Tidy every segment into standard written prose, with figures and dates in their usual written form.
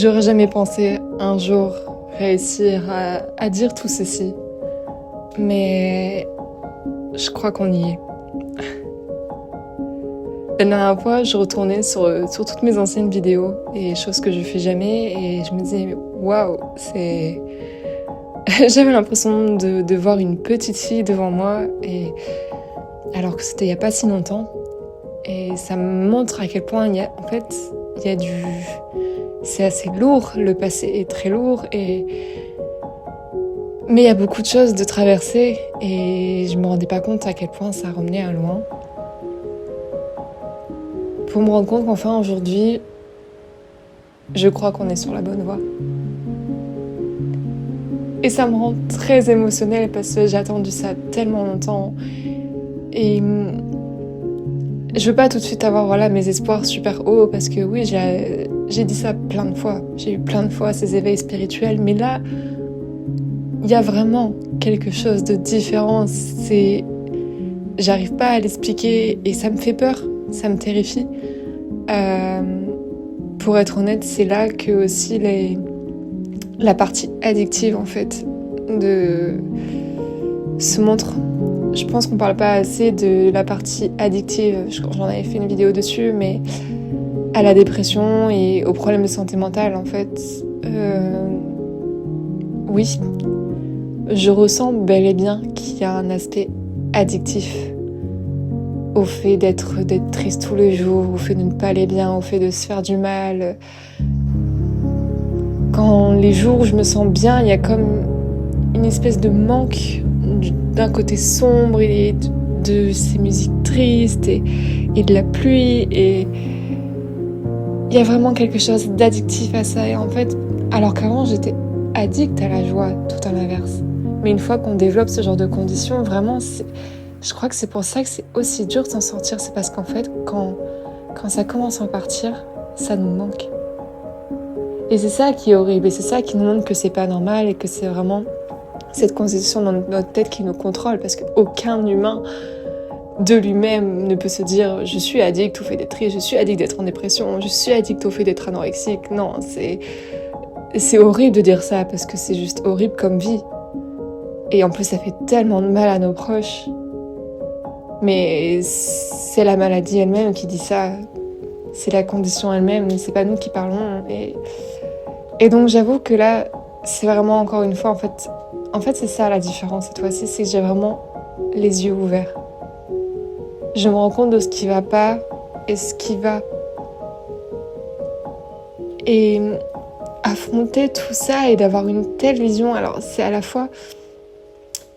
J'aurais jamais pensé un jour réussir à dire tout ceci, mais je crois qu'on y est. La dernière fois, je retournais sur toutes mes anciennes vidéos et choses que je fais jamais et je me disais waouh, c'est... J'avais l'impression de voir une petite fille devant moi et alors que c'était il y a pas si longtemps et ça me montre à quel point il y a du... C'est assez lourd, le passé est très lourd mais il y a beaucoup de choses de traverser et je me rendais pas compte à quel point ça remenait à loin. Pour me rendre compte qu'enfin aujourd'hui, je crois qu'on est sur la bonne voie. Et ça me rend très émotionnelle parce que j'ai attendu ça tellement longtemps. Et je veux pas tout de suite avoir mes espoirs super hauts parce que oui, j'ai dit ça plein de fois. J'ai eu plein de fois ces éveils spirituels, mais là, il y a vraiment quelque chose de différent. J'arrive pas à l'expliquer et ça me fait peur, ça me terrifie. Pour être honnête, c'est là que aussi la partie addictive en fait se montre. Je pense qu'on parle pas assez de la partie addictive. J'en avais fait une vidéo dessus, mais à la dépression et aux problèmes de santé mentale en fait. Oui, je ressens bel et bien qu'il y a un aspect addictif au fait d'être triste tous les jours, au fait de ne pas aller bien, au fait de se faire du mal. Quand les jours où je me sens bien, il y a comme une espèce de manque d'un côté sombre et de ces musiques tristes et de la pluie et il y a vraiment quelque chose d'addictif à ça et en fait, alors qu'avant j'étais addict à la joie, tout à l'inverse. Mais une fois qu'on développe ce genre de conditions, vraiment, je crois que c'est pour ça que c'est aussi dur de s'en sortir. C'est parce qu'en fait, quand ça commence à partir, ça nous manque. Et c'est ça qui est horrible. Et c'est ça qui nous montre que c'est pas normal et que c'est vraiment cette condition dans notre tête qui nous contrôle. Parce qu'aucun humain de lui-même ne peut se dire « je suis addict au fait d'être triste, je suis addict d'être en dépression, je suis addict au fait d'être anorexique ». Non, c'est horrible de dire ça parce que c'est juste horrible comme vie. Et en plus, ça fait tellement de mal à nos proches. Mais c'est la maladie elle-même qui dit ça. C'est la condition elle-même, c'est pas nous qui parlons. Et donc, j'avoue que là, c'est vraiment encore une fois, en fait, c'est ça la différence cette fois-ci, c'est que j'ai vraiment les yeux ouverts. Je me rends compte de ce qui va pas et ce qui va. Et affronter tout ça et d'avoir une telle vision, alors c'est à la fois...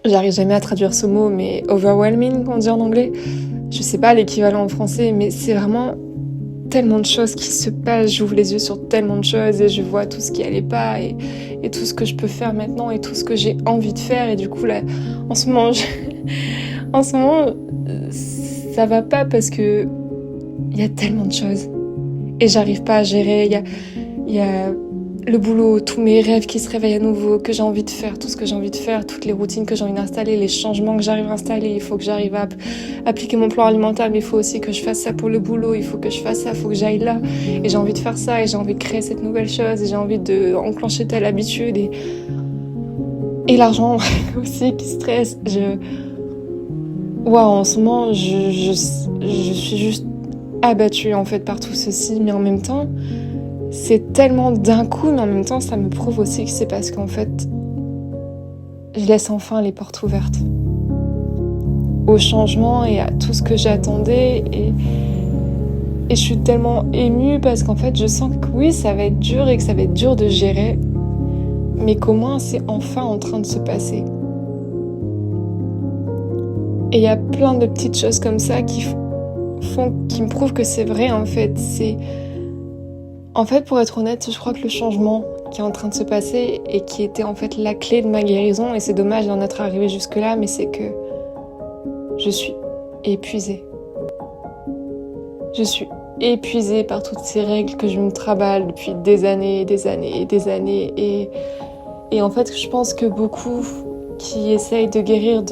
J'arrive jamais à traduire ce mot, mais overwhelming, on dit en anglais. Je sais pas l'équivalent en français, mais c'est vraiment tellement de choses qui se passent. J'ouvre les yeux sur tellement de choses et je vois tout ce qui allait pas et tout ce que je peux faire maintenant et tout ce que j'ai envie de faire. Et du coup, là, en ce moment, ça va pas parce que il y a tellement de choses et j'arrive pas à gérer. Il y a le boulot, tous mes rêves qui se réveillent à nouveau, que j'ai envie de faire, tout ce que j'ai envie de faire, toutes les routines que j'ai envie d'installer, les changements que j'arrive à installer, il faut que j'arrive à appliquer mon plan alimentaire, mais il faut aussi que je fasse ça pour le boulot, il faut que je fasse ça, il faut que j'aille là, et j'ai envie de faire ça, et j'ai envie de créer cette nouvelle chose, et j'ai envie de enclencher telle habitude, et l'argent aussi qui stresse. En ce moment, je suis juste abattue en fait par tout ceci, mais en même temps, c'est tellement d'un coup, mais en même temps, ça me prouve aussi que c'est parce qu'en fait, je laisse enfin les portes ouvertes au changement et à tout ce que j'attendais. Et je suis tellement émue parce qu'en fait, je sens que oui, ça va être dur et que ça va être dur de gérer, mais qu'au moins, c'est enfin en train de se passer. Et il y a plein de petites choses comme ça qui me prouvent que c'est vrai, en fait. En fait, pour être honnête, je crois que le changement qui est en train de se passer et qui était en fait la clé de ma guérison, et c'est dommage d'en être arrivé jusque-là, mais c'est que je suis épuisée. Je suis épuisée par toutes ces règles que je me traballe depuis des années et des années et des années. Et en fait, je pense que beaucoup qui essayent de guérir,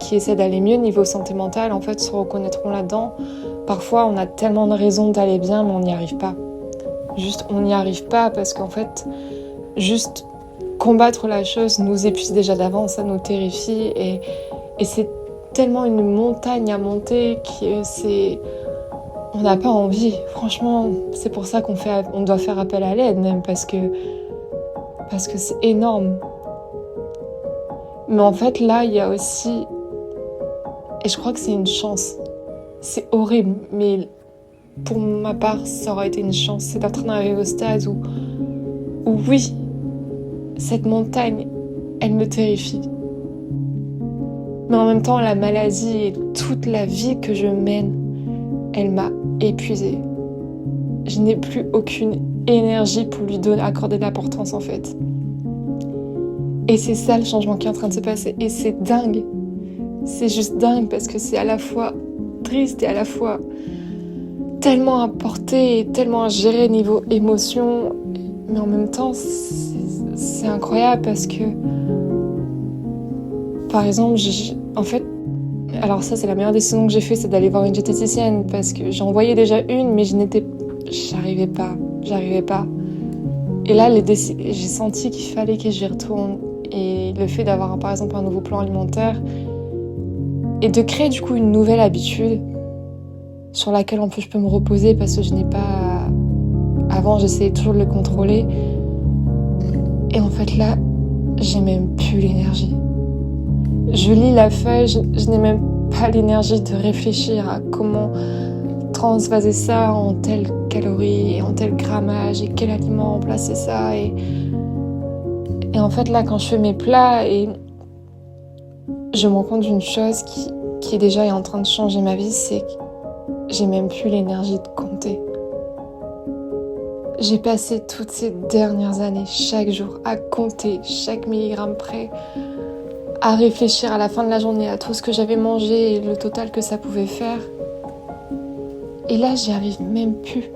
qui essaient d'aller mieux niveau santé mentale, en fait, se reconnaîtront là-dedans. Parfois, on a tellement de raisons d'aller bien, mais on n'y arrive pas. Juste, on n'y arrive pas parce qu'en fait, juste combattre la chose nous épuise déjà d'avance, ça nous terrifie et c'est tellement une montagne à monter que c'est... On n'a pas envie. Franchement, c'est pour ça on doit faire appel à l'aide même parce que c'est énorme. Mais en fait, là, il y a aussi... Et je crois que c'est une chance. C'est horrible, mais pour ma part, ça aurait été une chance. C'est d'être arrivé au stade où oui, cette montagne, elle me terrifie. Mais en même temps, la maladie et toute la vie que je mène, elle m'a épuisée. Je n'ai plus aucune énergie pour lui accorder de l'importance en fait. Et c'est ça le changement qui est en train de se passer. Et c'est dingue. C'est juste dingue parce que c'est à la fois triste et à la fois tellement à porter et tellement à gérer niveau émotion. Mais en même temps, c'est incroyable parce que, par exemple, en fait, alors ça c'est la meilleure décision que j'ai faite, c'est d'aller voir une diététicienne parce que j'en voyais déjà une, mais j'arrivais pas. Et là, j'ai senti qu'il fallait que j'y retourne. Et le fait d'avoir, par exemple, un nouveau plan alimentaire et de créer du coup une nouvelle habitude sur laquelle en plus je peux me reposer parce que je n'ai pas... Avant, j'essayais toujours de le contrôler. Et en fait, là, j'ai même plus l'énergie. Je lis la feuille, je n'ai même pas l'énergie de réfléchir à comment transvaser ça en telles calories et en tel grammage et quel aliment remplacer ça. Et en fait, là, quand je fais mes plats, et je me rends compte d'une chose qui est déjà en train de changer ma vie, c'est que j'ai même plus l'énergie de compter. J'ai passé toutes ces dernières années, chaque jour, à compter chaque milligramme près, à réfléchir à la fin de la journée à tout ce que j'avais mangé et le total que ça pouvait faire. Et là, j'y arrive même plus.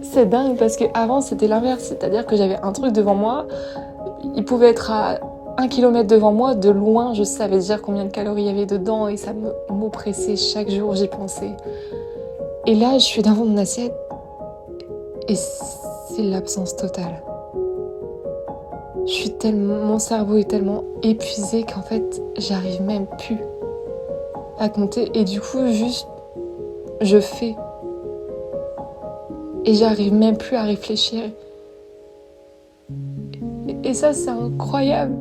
C'est dingue parce qu'avant, c'était l'inverse. C'est-à-dire que j'avais un truc devant moi, il pouvait être à 1 kilomètre devant moi, de loin, je savais dire combien de calories il y avait dedans et ça m'oppressait chaque jour, j'y pensais. Et là, je suis devant mon assiette et c'est l'absence totale. Mon cerveau est tellement épuisé qu'en fait, j'arrive même plus à compter. Et du coup, juste, je fais. Et j'arrive même plus à réfléchir. Et ça, c'est incroyable.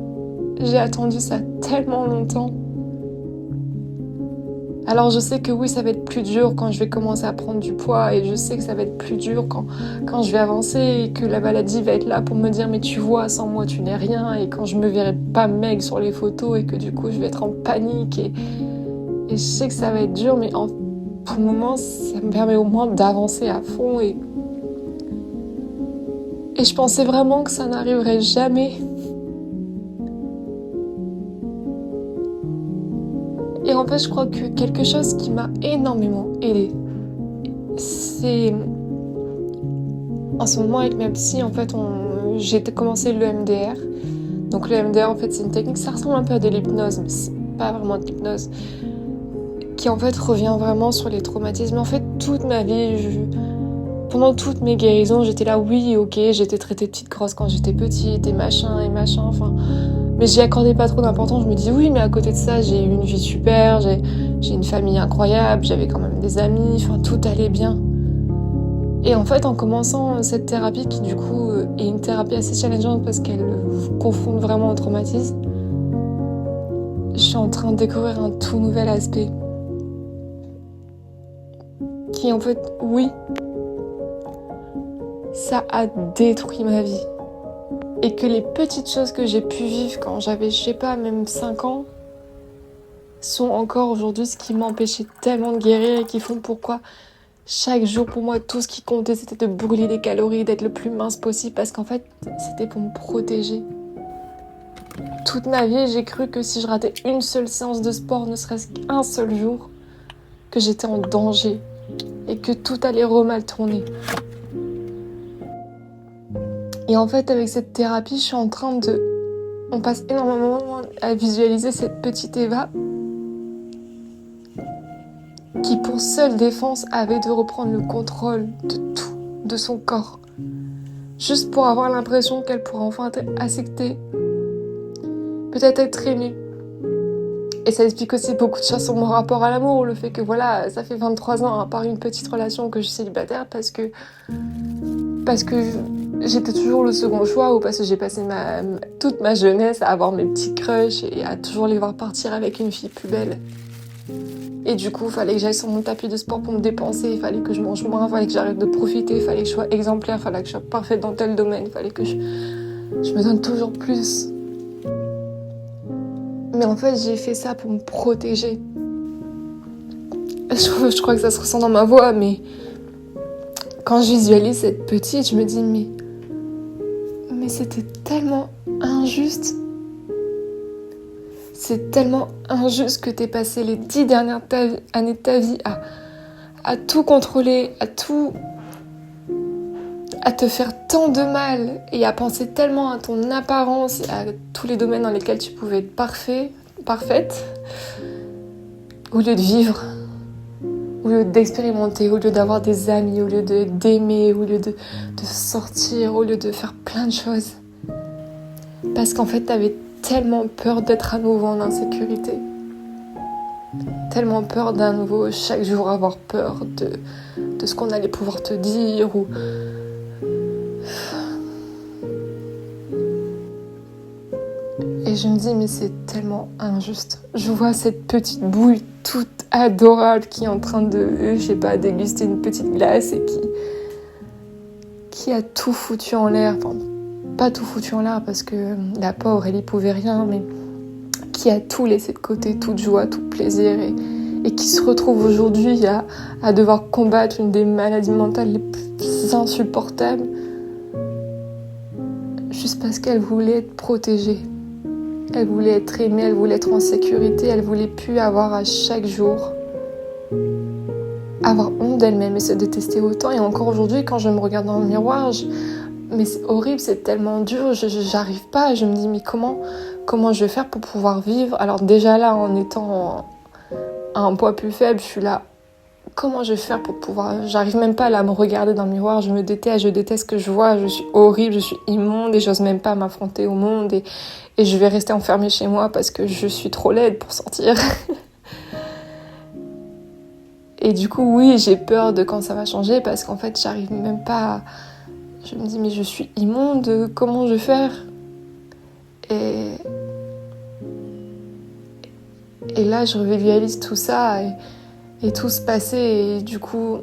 J'ai attendu ça tellement longtemps. Alors je sais que oui, ça va être plus dur quand je vais commencer à prendre du poids et je sais que ça va être plus dur quand je vais avancer et que la maladie va être là pour me dire mais tu vois, sans moi tu n'es rien, et quand je me verrai pas maigre sur les photos et que du coup je vais être en panique et je sais que ça va être dur, mais pour le moment ça me permet au moins d'avancer à fond et je pensais vraiment que ça n'arriverait jamais. Et en fait, je crois que quelque chose qui m'a énormément aidée, c'est... En ce moment, avec ma psy, en fait, j'ai commencé le MDR. Donc le MDR, en fait, c'est une technique, ça ressemble un peu à de l'hypnose, mais c'est pas vraiment de l'hypnose, qui en fait revient vraiment sur les traumatismes. En fait, toute ma vie, pendant toutes mes guérisons, j'étais là, oui, ok, j'étais traitée de petite grosse quand j'étais petite, et machin, enfin... Mais j'y accordais pas trop d'importance. Je me dis oui, mais à côté de ça, j'ai eu une vie super, j'ai une famille incroyable, j'avais quand même des amis, enfin tout allait bien. Et en fait, en commençant cette thérapie, qui du coup est une thérapie assez challengeante parce qu'elle confronte vraiment au traumatisme, je suis en train de découvrir un tout nouvel aspect. Qui en fait, oui, ça a détruit ma vie. Et que les petites choses que j'ai pu vivre quand j'avais, je sais pas, même 5 ans, sont encore aujourd'hui ce qui m'empêchait tellement de guérir et qui font pourquoi chaque jour pour moi tout ce qui comptait c'était de brûler des calories, d'être le plus mince possible parce qu'en fait c'était pour me protéger. Toute ma vie j'ai cru que si je ratais une seule séance de sport, ne serait-ce qu'un seul jour, que j'étais en danger et que tout allait mal tourner. Et en fait, avec cette thérapie, je suis en train on passe énormément à visualiser cette petite Eva qui pour seule défense avait de reprendre le contrôle de tout, de son corps, juste pour avoir l'impression qu'elle pourrait enfin être acceptée, peut-être être aimée. Et ça explique aussi beaucoup de choses sur mon rapport à l'amour, le fait que voilà, ça fait 23 ans, à part une petite relation, que je suis célibataire parce que j'étais toujours le second choix, ou parce que j'ai passé toute ma jeunesse à avoir mes petits crushs et à toujours les voir partir avec une fille plus belle. Et du coup, il fallait que j'aille sur mon tapis de sport pour me dépenser, il fallait que je mange moins, il fallait que j'arrête de profiter, il fallait que je sois exemplaire, il fallait que je sois parfaite dans tel domaine, il fallait que je me donne toujours plus. Mais en fait, j'ai fait ça pour me protéger. Je crois que ça se ressent dans ma voix, mais quand je visualise cette petite, je me dis mais c'était tellement injuste. C'est tellement injuste que t'aies passé les 10 dernières années de ta vie à tout contrôler, à te faire tant de mal et à penser tellement à ton apparence et à tous les domaines dans lesquels tu pouvais être parfaite, au lieu de vivre, au lieu d'expérimenter, au lieu d'avoir des amis, au lieu d'aimer, au lieu de sortir, au lieu de faire plein de choses. Parce qu'en fait, t'avais tellement peur d'être à nouveau en insécurité. Tellement peur d'un nouveau, chaque jour avoir peur de ce qu'on allait pouvoir te dire ou... Et je me dis, mais c'est tellement injuste. Je vois cette petite bouille toute adorable qui est en train de, je sais pas, déguster une petite glace et qui a tout foutu en l'air. Enfin, pas tout foutu en l'air parce que la pauvre, elle y pouvait rien, mais qui a tout laissé de côté, toute joie, tout plaisir et qui se retrouve aujourd'hui à devoir combattre une des maladies mentales les plus insupportables juste parce qu'elle voulait être protégée. Elle voulait être aimée, elle voulait être en sécurité, elle voulait plus avoir à chaque jour avoir honte d'elle-même et se détester autant. Et encore aujourd'hui, quand je me regarde dans le miroir, mais c'est horrible, c'est tellement dur, j'arrive pas, je me dis mais comment je vais faire pour pouvoir vivre? Alors déjà là, en étant à un poids plus faible, je suis là, comment je vais faire pour pouvoir... J'arrive même pas à me regarder dans le miroir, je déteste ce que je vois, je suis horrible, je suis immonde et j'ose même pas m'affronter au monde et je vais rester enfermée chez moi parce que je suis trop laide pour sortir. Et du coup, oui, j'ai peur de quand ça va changer parce qu'en fait, j'arrive même pas à... Je me dis, mais je suis immonde, comment je vais faire? Et là, je revisualise tout ça et tout se passait. Et du coup,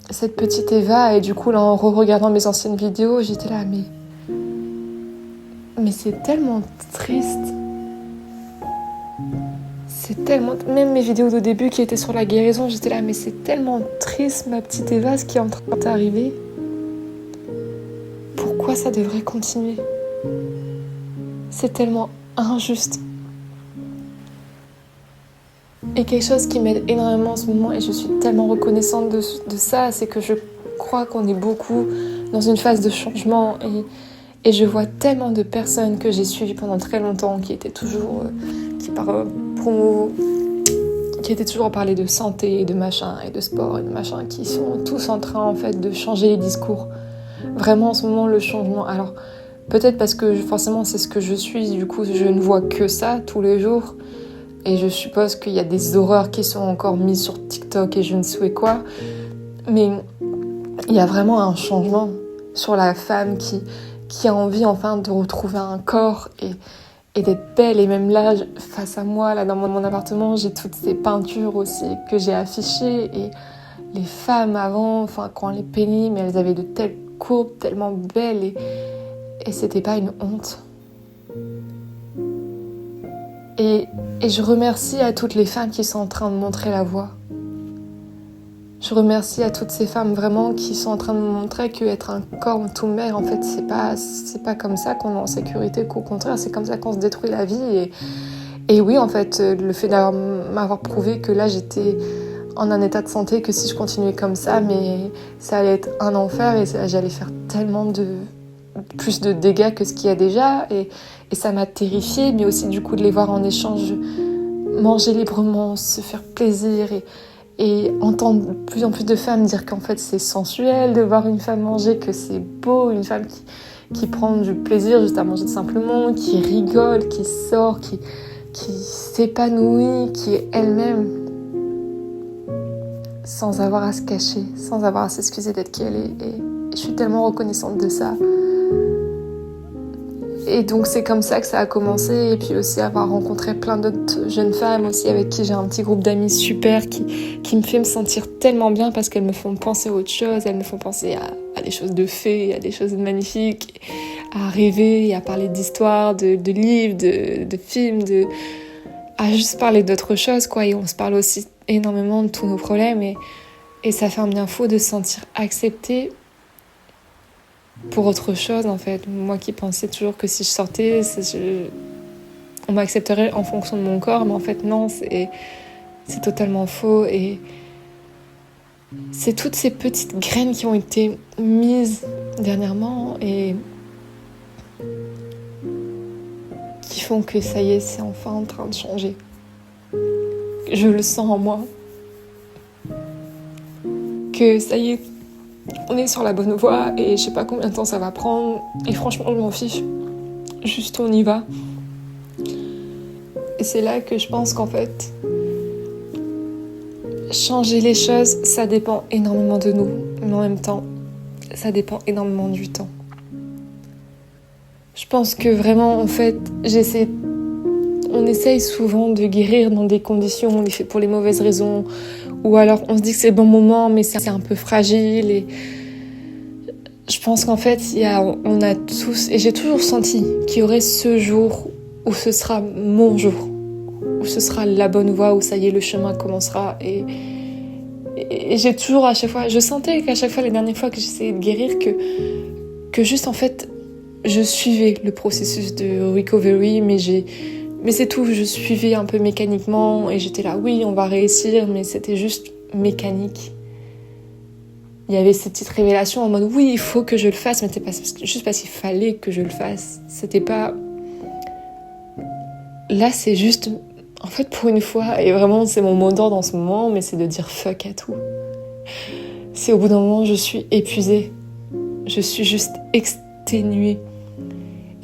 cette petite Eva, et du coup, là, en re-regardant mes anciennes vidéos, j'étais là, mais c'est tellement triste. C'est tellement... Même mes vidéos de début qui étaient sur la guérison, j'étais là, mais c'est tellement triste, ma petite Eva, ce qui est en train d'arriver. Pourquoi ça devrait continuer? C'est tellement injuste. Et quelque chose qui m'aide énormément en ce moment, et je suis tellement reconnaissante de ça, c'est que je crois qu'on est beaucoup dans une phase de changement et je vois tellement de personnes que j'ai suivies pendant très longtemps qui étaient toujours qui étaient toujours à parler de santé et de machin et de sport et de machin, qui sont tous en train en fait de changer les discours. Vraiment en ce moment le changement. Alors peut-être parce que forcément c'est ce que je suis, du coup je ne vois que ça tous les jours. Et je suppose qu'il y a des horreurs qui sont encore mises sur TikTok et je ne sais quoi. Mais il y a vraiment un changement sur la femme qui a envie enfin de retrouver un corps et d'être belle. Et même là, face à moi, là dans mon appartement, j'ai toutes ces peintures aussi que j'ai affichées. Et les femmes avant, enfin quand on les peignait, mais elles avaient de telles courbes, tellement belles. Et c'était pas une honte. Et je remercie à toutes les femmes qui sont en train de montrer la voie. Je remercie à toutes ces femmes vraiment qui sont en train de me montrer qu'être un corps tout maigre, en fait, c'est pas comme ça qu'on est en sécurité, qu'au contraire, c'est comme ça qu'on se détruit la vie. Et oui, en fait, le fait m'avoir prouvé que là, j'étais en un état de santé, que si je continuais comme ça, mais ça allait être un enfer et j'allais faire tellement plus de dégâts que ce qu'il y a déjà. Et ça m'a terrifiée, mais aussi du coup de les voir en échange manger librement, se faire plaisir et entendre de plus en plus de femmes dire qu'en fait c'est sensuel de voir une femme manger, que c'est beau, une femme qui prend du plaisir juste à manger simplement, qui rigole, qui sort, qui s'épanouit, qui est elle-même, sans avoir à se cacher, sans avoir à s'excuser d'être qui elle est. Et je suis tellement reconnaissante de ça. Et donc c'est comme ça que ça a commencé, et puis aussi avoir rencontré plein d'autres jeunes femmes aussi avec qui j'ai un petit groupe d'amis super qui me fait me sentir tellement bien parce qu'elles me font penser à autre chose, elles me font penser à des choses de fées, à des choses magnifiques, à rêver, à parler d'histoires, de livres, de films, à juste parler d'autres choses, quoi. Et on se parle aussi énormément de tous nos problèmes, et ça fait un bien fou de se sentir acceptée pour autre chose, en fait. Moi qui pensais toujours que si je sortais, on m'accepterait en fonction de mon corps, mais en fait non, c'est totalement faux. Et c'est toutes ces petites graines qui ont été mises dernièrement et qui font que ça y est, c'est enfin en train de changer. Je le sens en moi. Que ça y est, on est sur la bonne voie, et je sais pas combien de temps ça va prendre, et franchement je m'en fiche, juste on y va. Et c'est là que je pense qu'en fait changer les choses, ça dépend énormément de nous, mais en même temps ça dépend énormément du temps. Je pense que vraiment, en fait, on essaye souvent de guérir dans des conditions où on les fait pour les mauvaises raisons, ou alors on se dit que c'est le bon moment mais c'est un peu fragile. Et je pense qu'en fait on a tous, et j'ai toujours senti qu'il y aurait ce jour où ce sera mon jour, où ce sera la bonne voie, où ça y est, le chemin commencera. Et j'ai toujours, à chaque fois, je sentais qu'à chaque fois, les dernières fois que j'essayais de guérir, que juste en fait je suivais le processus de recovery, mais c'est tout, je suivais un peu mécaniquement, et j'étais là, oui, on va réussir, mais c'était juste mécanique. Il y avait cette petite révélation en mode, oui, il faut que je le fasse, mais c'était pas juste parce qu'il fallait que je le fasse. C'était pas... Là, c'est juste, en fait, pour une fois, et vraiment, c'est mon mot d'ordre en ce moment, mais c'est de dire fuck à tout. C'est au bout d'un moment, je suis épuisée. Je suis juste exténuée.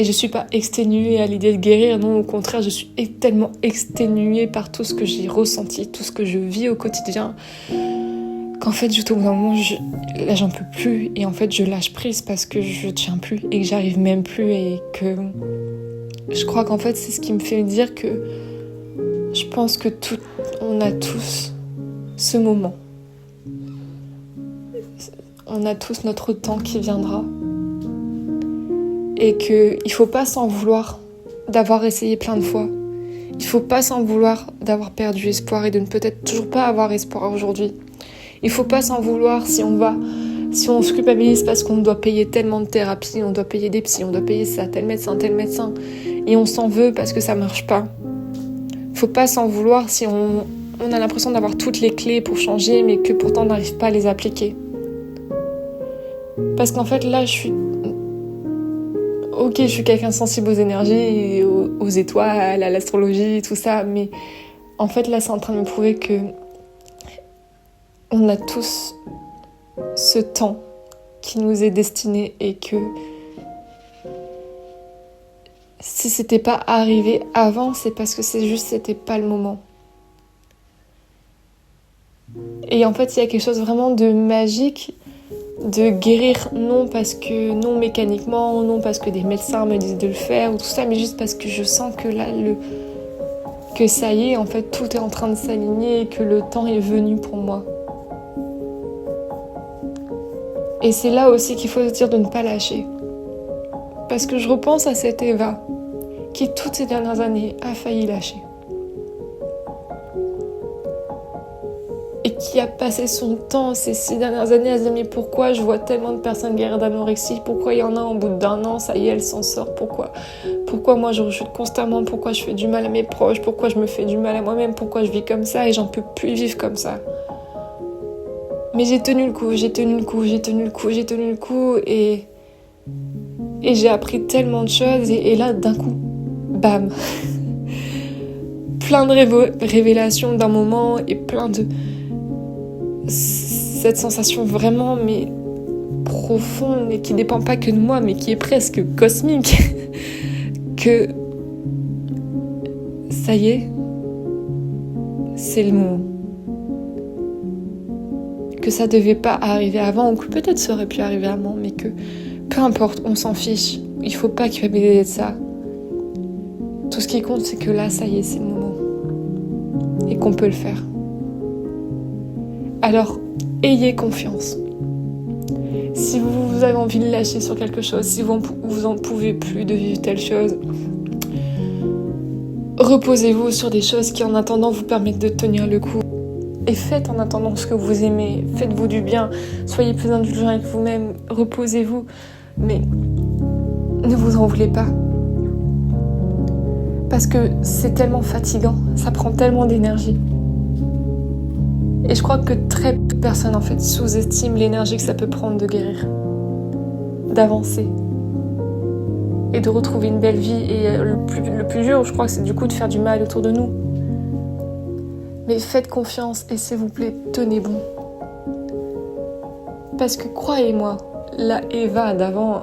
Et je suis pas exténuée à l'idée de guérir, non, au contraire, je suis tellement exténuée par tout ce que j'ai ressenti, tout ce que je vis au quotidien, qu'en fait, juste au bout d'un moment, là, j'en peux plus. Et en fait, je lâche prise parce que je tiens plus et que j'arrive même plus. Et que je crois qu'en fait, c'est ce qui me fait dire que je pense que on a tous ce moment. On a tous notre temps qui viendra. Et qu'il faut pas s'en vouloir d'avoir essayé plein de fois. Il faut pas s'en vouloir d'avoir perdu espoir et de ne peut-être toujours pas avoir espoir aujourd'hui. Il faut pas s'en vouloir si on se culpabilise parce qu'on doit payer tellement de thérapie, on doit payer des psys, on doit payer ça, tel médecin, et on s'en veut parce que ça marche pas. Il faut pas s'en vouloir si on a l'impression d'avoir toutes les clés pour changer, mais que pourtant on n'arrive pas à les appliquer. Parce qu'en fait, là, je suis quelqu'un sensible aux énergies, aux étoiles, à l'astrologie, tout ça, mais en fait, là, c'est en train de me prouver que on a tous ce temps qui nous est destiné, et que si c'était pas arrivé avant, c'est parce que c'était pas le moment. Et en fait, il y a quelque chose vraiment de magique de guérir, non mécaniquement, non parce que des médecins me disent de le faire ou tout ça, mais juste parce que je sens que là, que ça y est, en fait, tout est en train de s'aligner et que le temps est venu pour moi. Et c'est là aussi qu'il faut se dire de ne pas lâcher. Parce que je repense à cette Eva qui, toutes ces dernières années, a failli lâcher. Et qui a passé son temps, ces 6 dernières années, à se dire mais pourquoi je vois tellement de personnes guérir d'anorexie, pourquoi il y en a au bout d'1 an, ça y est, elle s'en sort, pourquoi moi je rechute constamment, pourquoi je fais du mal à mes proches, pourquoi je me fais du mal à moi-même, pourquoi je vis comme ça et j'en peux plus vivre comme ça. Mais j'ai tenu le coup et j'ai appris tellement de choses et là d'un coup, bam, plein de révélations d'un moment et plein cette sensation vraiment mais profonde et qui dépend pas que de moi mais qui est presque cosmique que ça y est, c'est le moment. Que ça devait pas arriver avant ou que peut-être ça aurait pu arriver avant, mais que peu importe, on s'en fiche. Il faut pas culpabiliser de ça. Tout ce qui compte, c'est que là, ça y est, c'est le moment. Et qu'on peut le faire. Alors, ayez confiance. Si vous avez envie de lâcher sur quelque chose, si vous en pouvez plus de vivre telle chose, reposez-vous sur des choses qui en attendant vous permettent de tenir le coup. Et faites en attendant ce que vous aimez, faites-vous du bien, soyez plus indulgents avec vous-même, reposez-vous, mais ne vous en voulez pas. Parce que c'est tellement fatigant, ça prend tellement d'énergie. Et je crois que très peu de personnes en fait sous-estiment l'énergie que ça peut prendre de guérir, d'avancer et de retrouver une belle vie. Et le plus dur, je crois que c'est du coup de faire du mal autour de nous. Mais faites confiance et s'il vous plaît, tenez bon. Parce que croyez-moi, la Eva d'avant,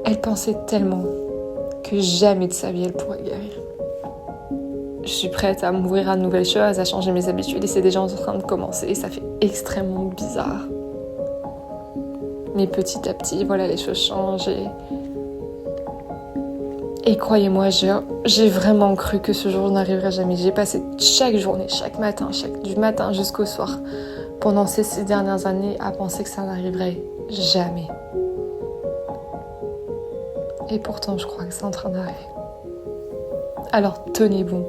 elle pensait tellement que jamais de sa vie elle pourrait guérir. Je suis prête à m'ouvrir à de nouvelles choses, à changer mes habitudes et c'est déjà en train de commencer et ça fait extrêmement bizarre. Mais petit à petit, voilà, les choses changent et croyez-moi, j'ai vraiment cru que ce jour n'arriverait jamais. J'ai passé chaque journée, chaque matin, du matin jusqu'au soir, pendant ces 6 dernières années, à penser que ça n'arriverait jamais. Et pourtant, je crois que c'est en train d'arriver. Alors tenez bon.